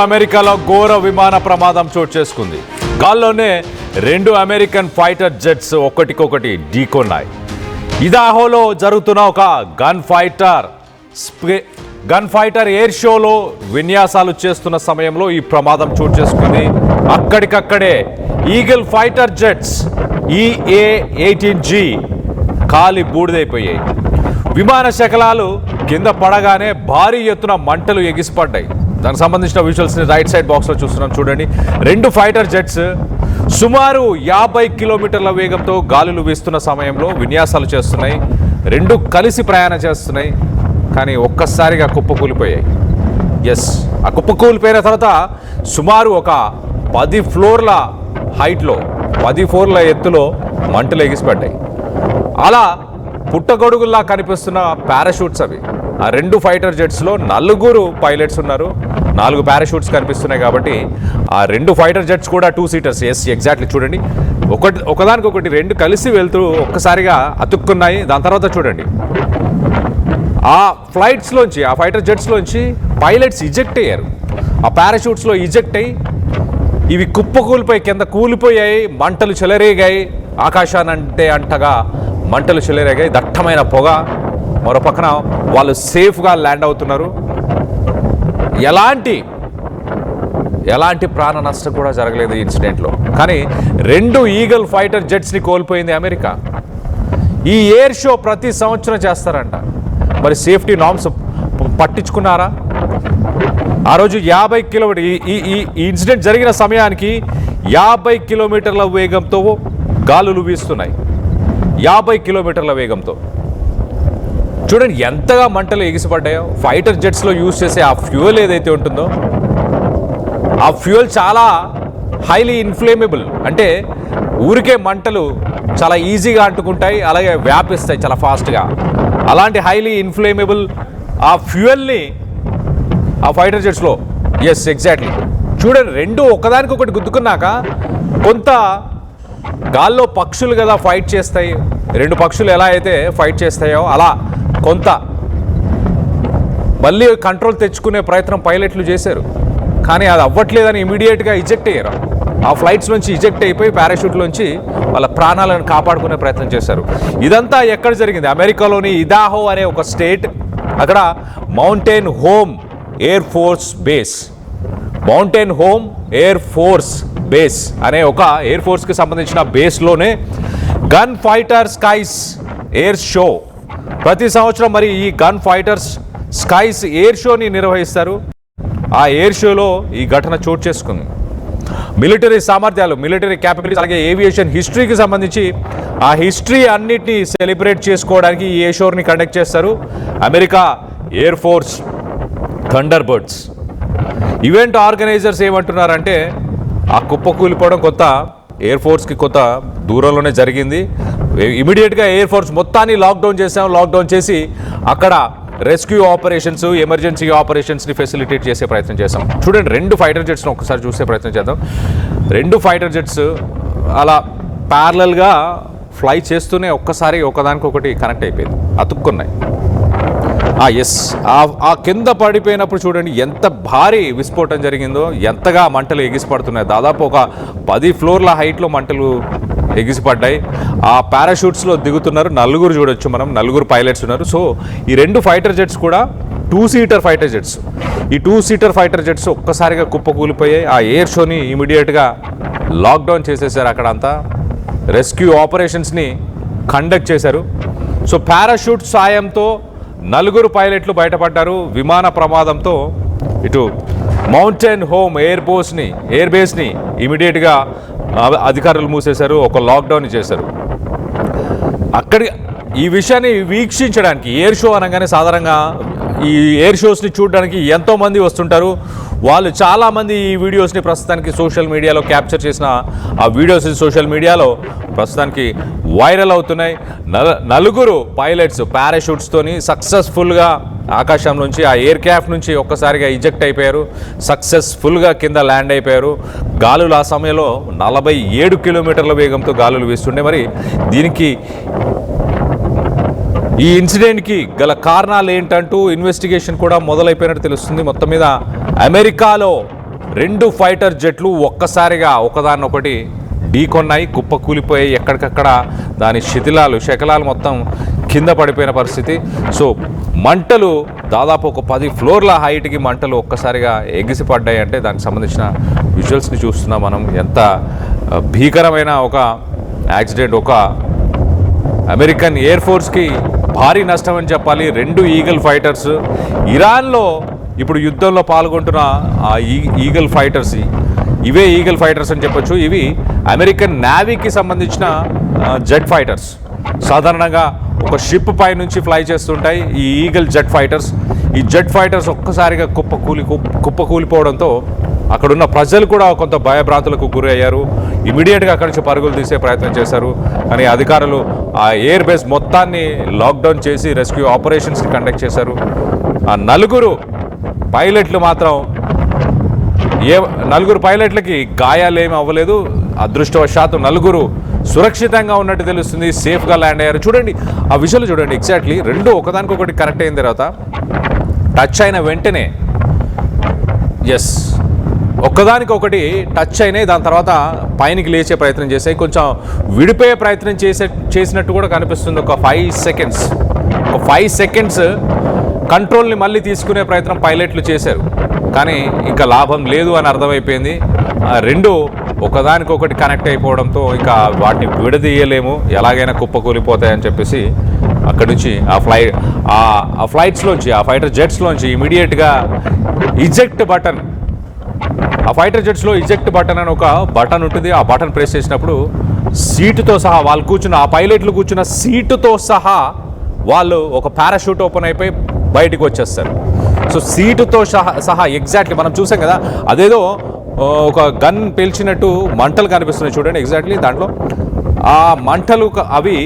అమెరికాలో ఘోర విమాన ప్రమాదం చోటు చేసుకుంది. గాల్లోనే 2 అమెరికన్ ఫైటర్ జెట్స్ ఒకటికొకటి ఢీకొన్నాయి. ఇదాహోలో జరుగుతున్న ఒక గన్ ఫైటర్ ఎయిర్ షోలో విన్యాసాలు చేస్తున్న సమయంలో ఈ ప్రమాదం చోటు చేసుకుంది. అక్కడికక్కడే ఈగిల్ ఫైటర్ జెట్స్ EA-18G కాలి బూడిదైపోయాయి. విమాన శకలాలు కింద పడగానే భారీ ఎత్తున మంటలు ఎగిసిపడ్డాయి. దానికి సంబంధించిన విజువల్స్ని రైట్ సైడ్ బాక్స్లో చూస్తున్నాం, చూడండి. 2 ఫైటర్ జెట్స్ సుమారు 50 కిలోమీటర్ల వేగంతో గాలులు వీస్తున్న సమయంలో విన్యాసాలు చేస్తున్నాయి. 2 కలిసి ప్రయాణం చేస్తున్నాయి, కానీ ఒక్కసారిగా కుప్పకూలిపోయాయి. ఆ కుప్పకూలిపోయిన తర్వాత సుమారు ఒక 10 ఫ్లోర్ల హైట్లో 10 ఫ్లోర్ల ఎత్తులో మంటలు ఎగిసిపడ్డాయి. అలా పుట్టగొడుగుల్లా కనిపిస్తున్న పారాషూట్స్ అవి. ఆ 2 ఫైటర్ జెట్స్లో 4 పైలట్స్ ఉన్నారు, 4 పారాషూట్స్ కనిపిస్తున్నాయి. కాబట్టి ఆ 2 ఫైటర్ జెట్స్ కూడా 2 సీటర్స్. ఎగ్జాక్ట్లీ చూడండి, ఒకదానికొకటి 2 కలిసి వెళ్తూ ఒక్కసారిగా అతుక్కున్నాయి. దాని తర్వాత చూడండి, ఆ ఫ్లైట్స్లోంచి, ఆ ఫైటర్ జెట్స్లోంచి పైలట్స్ ఇజెక్ట్ అయ్యారు. ఆ పారాషూట్స్లో ఇజెక్ట్ అయ్యి ఇవి కుప్పకూలిపోయి కింద కూలిపోయాయి. మంటలు చెలరేగాయి, ఆకాశానంటే అంటగా మంటలు చెలరేగాయి, దట్టమైన పొగ. మరో పక్కన వాళ్ళు సేఫ్గా ల్యాండ్ అవుతున్నారు. ఎలాంటి ప్రాణ నష్టం కూడా జరగలేదు ఈ ఇన్సిడెంట్లో. కానీ 2 ఈగల్ ఫైటర్ జెట్స్ని కోల్పోయింది అమెరికా. ఈ ఎయిర్ షో ప్రతి సంవత్సరం చేస్తారంట. మరి సేఫ్టీ నార్మ్స్ పట్టించుకున్నారా? ఆ రోజు 50 కిలోమీటర్ ఈ ఇన్సిడెంట్ జరిగిన సమయానికి 50 కిలోమీటర్ల వేగంతో గాలులు వీస్తున్నాయి. 50 కిలోమీటర్ల వేగంతో చూడండి ఎంతగా మంటలు ఎగిసిపడ్డాయో. ఫైటర్ జెట్స్లో యూజ్ చేసే ఆ ఫ్యూయల్ ఏదైతే ఉంటుందో, ఆ ఫ్యూయల్ చాలా హైలీ ఇన్ఫ్లేమబుల్. అంటే ఊరికే మంటలు చాలా ఈజీగా అంటుకుంటాయి, అలాగే వ్యాపిస్తాయి చాలా ఫాస్ట్గా. అలాంటి హైలీ ఇన్ఫ్లేమబుల్ ఆ ఫ్యూయల్ని ఆ ఫైటర్ జెట్స్లో ఎగ్జాక్ట్లీ చూడండి, 2 ఒకదానికొకటి గుద్దుకున్నాక కొంత గాల్లో పక్షులు కదా ఫైట్ చేస్తాయి, 2 పక్షులు ఎలా అయితే ఫైట్ చేస్తాయో అలా కొంత మళ్ళీ కంట్రోల్ తెచ్చుకునే ప్రయత్నం పైలట్లు చేశారు. కానీ అది అవ్వట్లేదని ఇమీడియట్గా ఇజెక్ట్ అయ్యారు. ఆ ఫ్లైట్స్ నుంచి ఇజెక్ట్ అయిపోయి పారాషూట్లోంచి వాళ్ళ ప్రాణాలను కాపాడుకునే ప్రయత్నం చేశారు. ఇదంతా ఎక్కడ జరిగింది? అమెరికాలోని ఇదాహో అనే ఒక స్టేట్. అక్కడ Mountain Home Air Force Base అనే ఒక ఎయిర్ ఫోర్స్కి సంబంధించిన బేస్లోనే Gunfighter Skies air show ప్రతి సంవత్సరం మరి ఈ గన్ ఫైటర్స్ స్కైస్ ఎయిర్ షోని నిర్వహిస్తారు. ఆ ఎయిర్ షోలో ఈ ఘటన చోటు చేసుకుంది. మిలిటరీ సామర్థ్యాలు, మిలిటరీ క్యాపబిలిటీస్, అలాగే ఏవియేషన్ హిస్టరీకి సంబంధించి ఆ హిస్టరీ అన్నిటినీ సెలబ్రేట్ చేసుకోవడానికి ఈ ఎయిర్ షోని కండక్ట్ చేస్తారు America Air Force Thunderbirds. Event organizers ఏమంటున్నారంటే ఆ కుప్పకూలిపోవడం కొంత ఎయిర్ ఫోర్స్కి కొంత దూరంలోనే జరిగింది. ఇమీడియట్గా ఎయిర్ ఫోర్స్ మొత్తాన్ని లాక్డౌన్ చేసి అక్కడ రెస్క్యూ ఆపరేషన్స్, ఎమర్జెన్సీ ఆపరేషన్స్ని ఫెసిలిటేట్ చేసే ప్రయత్నం చేసాం. చూడండి, 2 ఫైటర్ జెట్స్ని ఒకసారి చూసే ప్రయత్నం చేద్దాం. 2 ఫైటర్ జెట్స్ అలా ప్యారలల్గా ఫ్లై చేస్తూనే ఒక్కసారి ఒకదానికొకటి కనెక్ట్ అయిపోయింది, అతుక్కున్నాయి. ఆ కింద పడిపోయినప్పుడు చూడండి ఎంత భారీ విస్ఫోటం జరిగిందో, ఎంతగా మంటలు ఎగిసిపడుతున్నాయి. దాదాపు ఒక 10 ఫ్లోర్ల హైట్లో మంటలు ఎగిసిపడ్డాయి. ఆ పారాషూట్స్లో దిగుతున్నారు 4 చూడొచ్చు మనం, 4 పైలట్స్ ఉన్నారు. సో ఈ 2 ఫైటర్ జెట్స్ కూడా 2 సీటర్ ఫైటర్ జెట్స్. ఈ 2 సీటర్ ఫైటర్ జెట్స్ ఒక్కసారిగా కుప్పకూలిపోయాయి. ఆ ఎయిర్ షోని ఇమీడియట్గా లాక్డౌన్ చేసేసారు. అక్కడ అంతా రెస్క్యూ ఆపరేషన్స్ని కండక్ట్ చేశారు. సో పారాషూట్ సాయంతో 4 పైలట్లు బయటపడ్డారు. విమాన ప్రమాదంతో ఇటు మౌంటైన్ హోమ్ ఎయిర్ బేస్ని ఇమీడియట్గా అధికారులు మూసేశారు, ఒక లాక్డౌన్ చేశారు. ఈ విషయాన్ని వీక్షించడానికి, ఎయిర్ షో అనగానే సాధారణంగా ఈ ఎయిర్ షోస్ని చూడడానికి ఎంతోమంది వస్తుంటారు. వాళ్ళు చాలామంది ఈ వీడియోస్ని ప్రస్తుతానికి సోషల్ మీడియాలో క్యాప్చర్ చేసిన ఆ వీడియోస్ సోషల్ మీడియాలో ప్రస్తుతానికి వైరల్ అవుతున్నాయి. 4 పైలట్స్ పారాషూట్స్తోని సక్సెస్ఫుల్గా ఆకాశం నుంచి, ఆ ఎయిర్ క్రాఫ్ట్ నుంచి ఒక్కసారిగా ఇజెక్ట్ అయిపోయారు, సక్సెస్ఫుల్గా కింద ల్యాండ్ అయిపోయారు. గాలులు ఆ సమయంలో 47 కిలోమీటర్ల వేగంతో గాలులు వీస్తుండే. మరి దీనికి ఈ ఇన్సిడెంట్కి గల కారణాలు ఏంటంటూ ఇన్వెస్టిగేషన్ కూడా మొదలైపోయినట్టు తెలుస్తుంది. మొత్తం మీద అమెరికాలో 2 ఫైటర్ జెట్లు ఒక్కసారిగా ఒకదాన్నొకటి ఢీకొన్నాయి, కుప్పకూలిపోయాయి. ఎక్కడికక్కడ దాని శకలాలు మొత్తం కింద పడిపోయిన పరిస్థితి. సో మంటలు దాదాపు ఒక 10 ఫ్లోర్ల హైట్కి మంటలు ఒక్కసారిగా ఎగిసిపడ్డాయి. అంటే దానికి సంబంధించిన విజువల్స్ని చూస్తున్నాం మనం. ఎంత భీకరమైన ఒక యాక్సిడెంట్, ఒక అమెరికన్ ఎయిర్ ఫోర్స్కి భారీ నష్టం అని చెప్పాలి. 2 ఈగల్ ఫైటర్స్ ఇరాన్లో ఇప్పుడు యుద్ధంలో పాల్గొంటున్న ఆ ఈగల్ ఫైటర్స్, ఇవే ఈగల్ ఫైటర్స్ అని చెప్పొచ్చు. ఇవి అమెరికన్ నేవీకి సంబంధించిన జెట్ ఫైటర్స్. సాధారణంగా ఒక షిప్ పై నుంచి ఫ్లై చేస్తుంటాయి ఈ ఈగల్ జెట్ ఫైటర్స్. ఈ జెట్ ఫైటర్స్ ఒక్కసారిగా కుప్పకూలిపోవడంతో అక్కడున్న ప్రజలు కూడా కొంత భయభ్రాంతులకు గురి అయ్యారు. ఇమీడియట్గా అక్కడి నుంచి పరుగులు తీసే ప్రయత్నం చేశారు. కానీ అధికారులు ఆ ఎయిర్ బేస్ మొత్తాన్ని లాక్డౌన్ చేసి రెస్క్యూ ఆపరేషన్స్ని కండక్ట్ చేశారు. ఆ 4 పైలట్లు మాత్రం నలుగురు పైలట్లకి గాయాలేమీ అవ్వలేదు. అదృష్టవశాత్తు 4 సురక్షితంగా ఉన్నట్టు తెలుస్తుంది, సేఫ్గా ల్యాండ్ అయ్యారు. చూడండి ఆ విజువల్ చూడండి. ఎగ్జాక్ట్లీ 2 ఒకదానికొకటి కనెక్ట్ అయిన తర్వాత టచ్ అయిన వెంటనే ఒక్కదానికొకటి టచ్ అయినాయి. దాని తర్వాత పైనకి లేచే ప్రయత్నం చేశాయి. కొంచెం విడిపోయే ప్రయత్నం చేసినట్టు కూడా కనిపిస్తుంది. ఒక 5 సెకండ్స్ కంట్రోల్ని మళ్ళీ తీసుకునే ప్రయత్నం పైలట్లు చేశారు. కానీ ఇంకా లాభం లేదు అని అర్థమైపోయింది. 2 ఒకదానికొకటి కనెక్ట్ అయిపోవడంతో ఇంకా వాటిని విడదీయలేము, ఎలాగైనా కుప్పకూలిపోతాయని చెప్పేసి అక్కడి నుంచి ఆ ఫ్లైట్స్లోంచి, ఆ ఫైటర్ జెట్స్లోంచి ఇమీడియట్గా ఇజెక్ట్ బటన్, ఆ ఫైటర్ జెట్స్లో ఇజెక్ట్ బటన్ అని ఒక బటన్ ఉంటుంది. ఆ బటన్ ప్రెస్ చేసినప్పుడు సీటుతో సహా వాళ్ళు కూర్చున్న, ఆ పైలట్లు కూర్చున్న సీటుతో సహా వాళ్ళు ఒక పారాషూట్ ఓపెన్ అయిపోయి బయటికి వచ్చేస్తారు. సో సీటుతో సహా ఎగ్జాక్ట్లీ మనం చూసాం కదా, అదేదో ఒక గన్ పేల్చినట్టు మంటలు కనిపిస్తున్నాయి చూడండి. ఎగ్జాక్ట్లీ దాంట్లో ఆ మంటలు అవి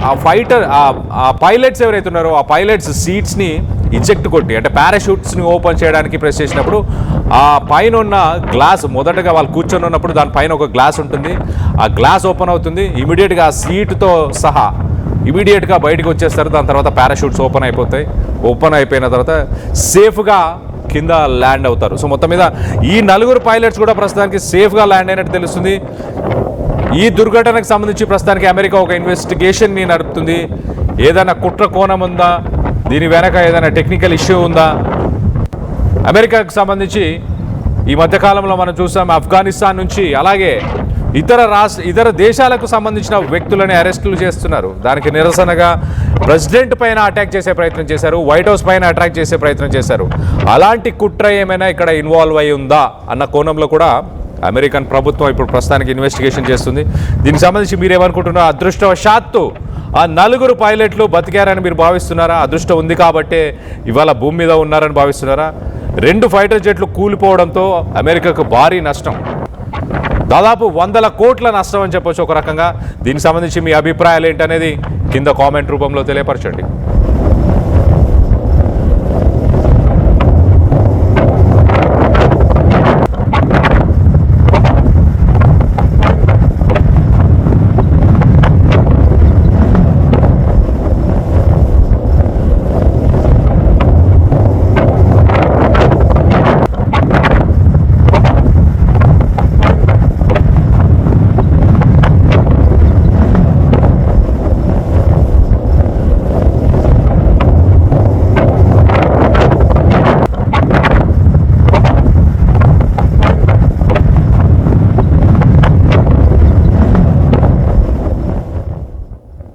ఆ ఫైటర్ ఆ పైలట్స్ ఎవరైతే ఉన్నారో ఆ పైలట్స్ సీట్స్ని ఇజెక్ట్ కొట్టి, అంటే పారాషూట్స్ని ఓపెన్ చేయడానికి ప్రెస్ చేసినప్పుడు ఆ పైన ఉన్న గ్లాస్, మొదటగా వాళ్ళు కూర్చొని ఉన్నప్పుడు దానిపైన ఒక గ్లాస్ ఉంటుంది, ఆ గ్లాస్ ఓపెన్ అవుతుంది. ఇమీడియట్గా ఆ సీటుతో సహా ఇమీడియట్గా బయటకు వచ్చేస్తారు. దాని తర్వాత పారాషూట్స్ ఓపెన్ అయిపోతాయి. ఓపెన్ అయిపోయిన తర్వాత సేఫ్గా కింద ల్యాండ్ అవుతారు. సో మొత్తం మీద ఈ 4 పైలట్స్ కూడా ప్రస్తుతానికి సేఫ్గా ల్యాండ్ అయినట్టు తెలుస్తుంది. ఈ దుర్ఘటనకు సంబంధించి ప్రస్తుతానికి అమెరికా ఒక ఇన్వెస్టిగేషన్ని నడుపుతుంది. ఏదైనా కుట్ర కోణం ఉందా, దీని వెనక ఏదైనా టెక్నికల్ ఇష్యూ ఉందా? అమెరికాకు సంబంధించి ఈ మధ్యకాలంలో మనం చూసాం ఆఫ్ఘనిస్తాన్ నుంచి, అలాగే ఇతర దేశాలకు సంబంధించిన వ్యక్తులని అరెస్టులు చేస్తున్నారు. దానికి నిరసనగా ప్రెసిడెంట్ పైన అటాక్ చేసే ప్రయత్నం చేశారు, వైట్ హౌస్ పైన అటాక్ చేసే ప్రయత్నం చేశారు. అలాంటి కుట్ర ఏమైనా ఇక్కడ ఇన్వాల్వ్ అయి ఉందా అన్న కోణంలో కూడా అమెరికన్ ప్రభుత్వం ఇప్పుడు ప్రస్తుతానికి ఇన్వెస్టిగేషన్ చేస్తుంది. దీనికి సంబంధించి మీరేమనుకుంటున్నారో? అదృష్టవశాత్తు ఆ 4 పైలట్లు బతికారని మీరు భావిస్తున్నారా? అదృష్టం ఉంది కాబట్టే ఇవాళ భూమి మీద ఉన్నారని భావిస్తున్నారా? 2 ఫైటర్ జెట్లు కూలిపోవడంతో అమెరికాకు భారీ నష్టం, దాదాపు 100 కోట్ల నష్టం అని చెప్పొచ్చు ఒక రకంగా. దీనికి సంబంధించి మీ అభిప్రాయాలు ఏంటనేది కింద కామెంట్ రూపంలో తెలియపరచండి.